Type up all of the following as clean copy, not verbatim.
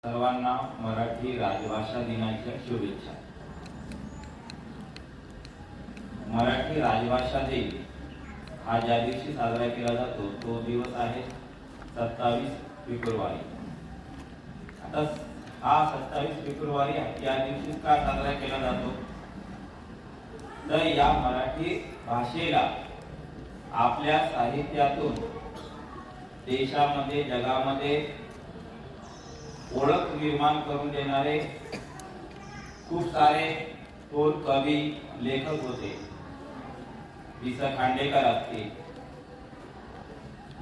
सर्वांना मराठी राजभाषा दिनाच्या शुभेच्छा। मराठी राजभाषा दिन हा ज्या दिवशी साजरा केला जातो तो दिवस आहे 27 फेब्रुवारी। आता हा 27 फेब्रुवारी या दिवशी का साजरा केला जातो तर या मराठी भाषेला आपल्या साहित्यातून देशामध्ये जगामध्ये ओळख निर्माण करून देणारे खूप सारे थोर कवी लेखक होते। वि स खांडेकर असतील,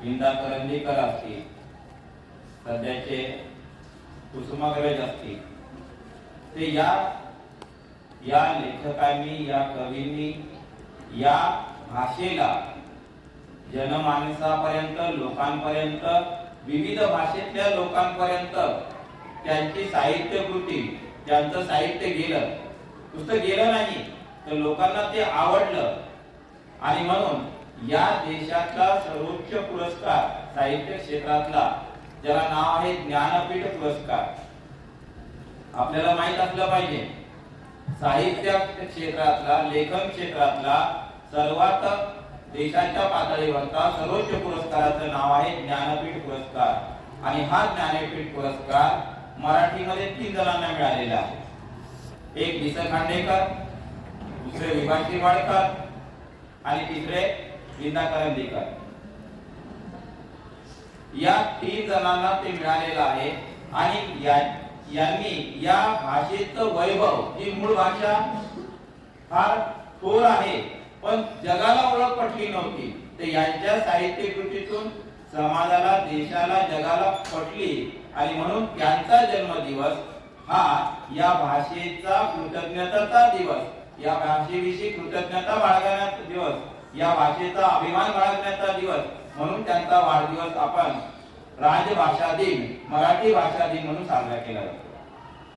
विंदा करंदीकर असतील, सध्याचे कुसुमाग्रज असतील, ते या लेखकांनी या कवींनी या भाषेला जनमानसापर्यंत लोकांपर्यंत विविध भाषेतल्या लोकांपर्यंत त्यांची साहित्य कृती त्यांचं साहित्य गेलं नुसतं गेलं नाही तर लोकांना ते आवडलं आणि म्हणून या देशातला सर्वोच्च पुरस्कार साहित्य क्षेत्रातला ज्याला नाव आहे ज्ञानपीठ पुरस्कार आपल्याला माहित असलं पाहिजे। साहित्य क्षेत्रातला लेखन क्षेत्रातला सर्वात देशाच्या पातळीवरचा सर्वोच्च पुरस्काराचं नाव आहे ज्ञानपीठ पुरस्कार आणि हा ज्ञानपीठ पुरस्कार मराठीमध्ये 3 जणांना मिळालेला आहे। एक वि स खांडेकर, दुसरे वि भा शिरवाडकर आणि तिसरे विंदा करंदीकर। या 3 जणांना ते मिळालेलं आहे आणि यांनी या भाषेचं वैभव ही मूळ भाषा फार थोर आहे पण जगाला ओळख पटली नव्हती ते यांच्या साहित्य कृतीतून समाजाला देशाला जगाला पटली आणि म्हणून त्यांचा जन्मदिवस हा या भाषेचा कृतज्ञतेचा दिवस या भाषेविषयी कृतज्ञता बाळगण्याचा दिवस या भाषेचा अभिमान बाळगण्याचा दिवस म्हणून त्यांचा वाढदिवस आपण राजभाषा दिन मराठी भाषा दिन म्हणून साजरा केला जातो।